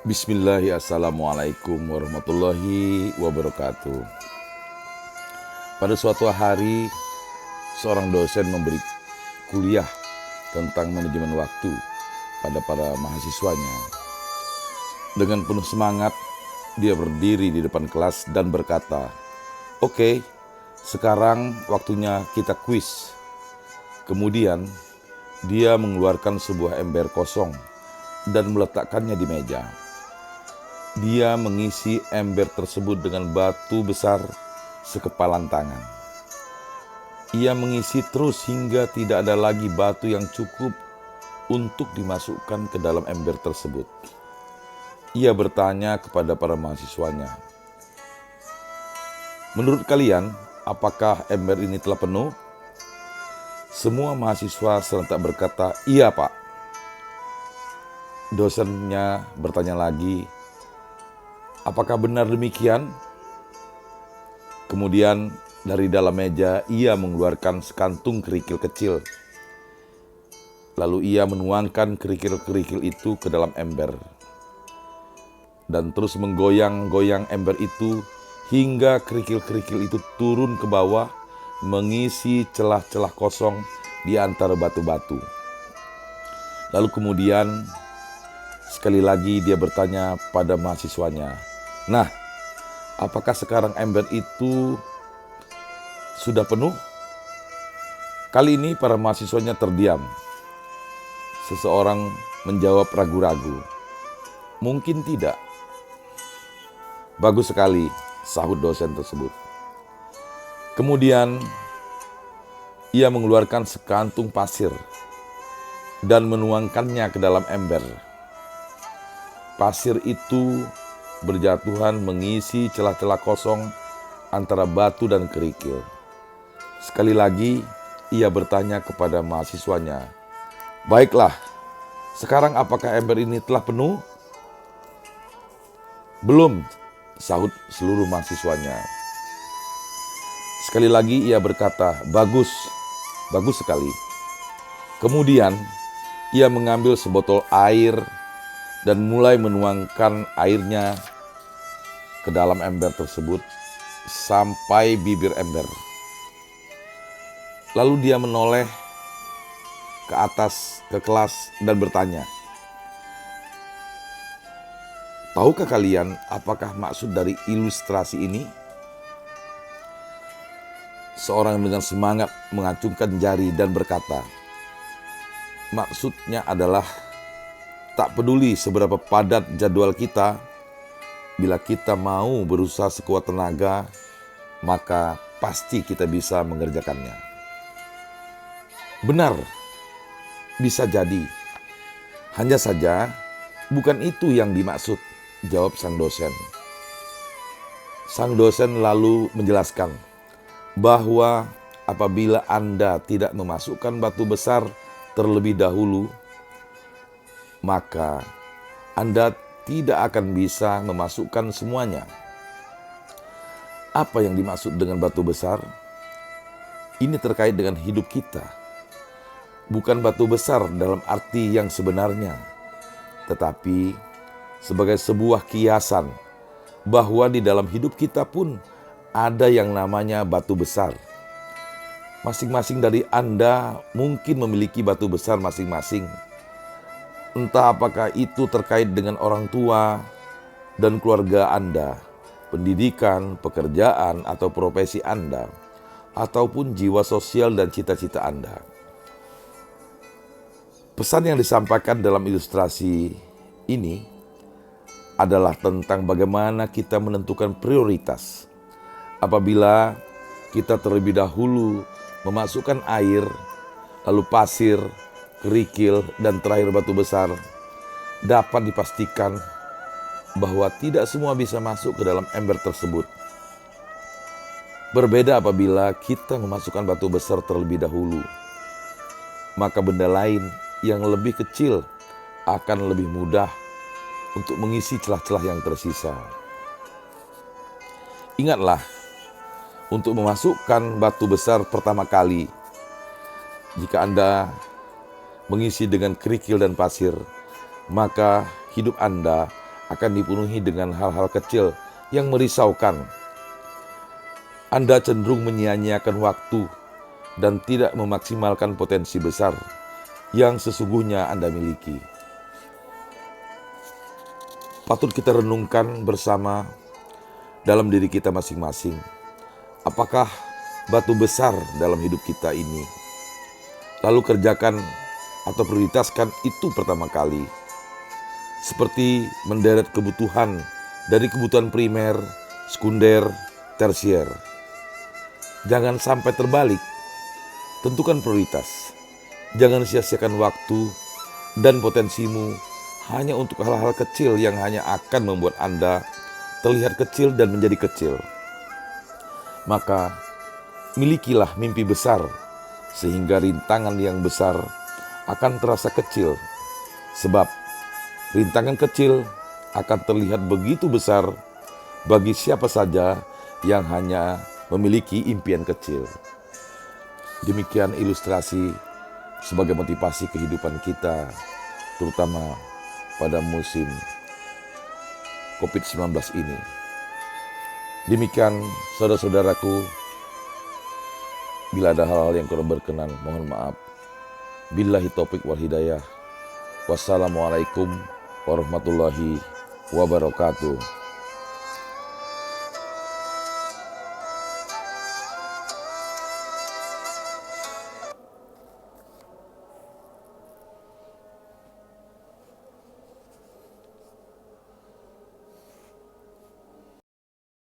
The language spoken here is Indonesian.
Bismillahirrahmanirrahim. Assalamualaikum warahmatullahi wabarakatuh. Pada suatu hari, seorang dosen memberi kuliah tentang manajemen waktu pada para mahasiswanya. Dengan penuh semangat, dia berdiri di depan kelas dan berkata, "Oke, sekarang waktunya kita kuis." Kemudian, dia mengeluarkan sebuah ember kosong dan meletakkannya di meja. Dia mengisi ember tersebut dengan batu besar sekepalan tangan. Ia mengisi terus hingga tidak ada lagi batu yang cukup untuk dimasukkan ke dalam ember tersebut. Ia bertanya kepada para mahasiswanya, "Menurut kalian, apakah ember ini telah penuh?" Semua mahasiswa serentak berkata, "Iya, Pak." Dosennya bertanya lagi, "Apakah benar demikian?" Kemudian dari dalam meja ia mengeluarkan sekantung kerikil kecil. Lalu ia menuangkan kerikil-kerikil itu ke dalam ember. Dan terus menggoyang-goyang ember itu hingga kerikil-kerikil itu turun ke bawah mengisi celah-celah kosong di antara batu-batu. Lalu kemudian sekali lagi dia bertanya pada mahasiswanya, "Nah, apakah sekarang ember itu sudah penuh?" Kali ini para mahasiswanya terdiam. Seseorang menjawab ragu-ragu, "Mungkin tidak." "Bagus sekali," sahut dosen tersebut. Kemudian ia mengeluarkan sekantung pasir dan menuangkannya ke dalam ember. Pasir itu berjatuhan mengisi celah-celah kosong antara batu dan kerikil. Sekali lagi ia bertanya kepada mahasiswanya, "Baiklah, sekarang apakah ember ini telah penuh?" "Belum," sahut seluruh mahasiswanya. Sekali lagi ia berkata, "Bagus, bagus sekali." Kemudian ia mengambil sebotol air dan mulai menuangkan airnya ke dalam ember tersebut sampai bibir ember. Lalu dia menoleh ke atas ke kelas dan bertanya, "Tahukah kalian apakah maksud dari ilustrasi ini?" Seorang dengan semangat mengacungkan jari dan berkata, "Maksudnya adalah tak peduli seberapa padat jadwal kita, bila kita mau berusaha sekuat tenaga, maka pasti kita bisa mengerjakannya." "Benar, bisa jadi. Hanya saja bukan itu yang dimaksud," jawab sang dosen. Sang dosen lalu menjelaskan bahwa apabila Anda tidak memasukkan batu besar terlebih dahulu, maka Anda tidak akan bisa memasukkan semuanya. Apa yang dimaksud dengan batu besar? Ini terkait dengan hidup kita. Bukan batu besar dalam arti yang sebenarnya, tetapi sebagai sebuah kiasan bahwa di dalam hidup kita pun ada yang namanya batu besar. Masing-masing dari Anda mungkin memiliki batu besar masing-masing. Entah apakah itu terkait dengan orang tua dan keluarga Anda, pendidikan, pekerjaan, atau profesi Anda, ataupun jiwa sosial dan cita-cita Anda. Pesan yang disampaikan dalam ilustrasi ini adalah tentang bagaimana kita menentukan prioritas. Apabila kita terlebih dahulu memasukkan air, lalu pasir, kerikil, dan terakhir batu besar, dapat dipastikan bahwa tidak semua bisa masuk ke dalam ember tersebut. Berbeda apabila kita memasukkan batu besar terlebih dahulu, maka benda lain yang lebih kecil akan lebih mudah untuk mengisi celah-celah yang tersisa. Ingatlah, untuk memasukkan batu besar pertama kali, jika Anda mengisi dengan kerikil dan pasir, maka hidup Anda akan dipenuhi dengan hal-hal kecil yang merisaukan. Anda cenderung menyia-nyiakan waktu dan tidak memaksimalkan potensi besar yang sesungguhnya Anda miliki. Patut kita renungkan bersama dalam diri kita masing-masing. Apakah batu besar dalam hidup kita ini? Lalu kerjakan atau prioritaskan itu pertama kali. Seperti menderet kebutuhan dari kebutuhan primer, sekunder, tersier. Jangan sampai terbalik. Tentukan prioritas. Jangan sia-siakan waktu dan potensimu hanya untuk hal-hal kecil yang hanya akan membuat Anda terlihat kecil dan menjadi kecil. Maka, milikilah mimpi besar sehingga rintangan yang besar akan terasa kecil. Sebab rintangan kecil akan terlihat begitu besar bagi siapa saja yang hanya memiliki impian kecil. Demikian ilustrasi sebagai motivasi kehidupan kita, terutama pada musim COVID-19 ini. Demikian saudara-saudaraku, bila ada hal-hal yang kurang berkenan, mohon maaf. Billahi taufiq wal hidayah. Wassalamualaikum warahmatullahi wabarakatuh.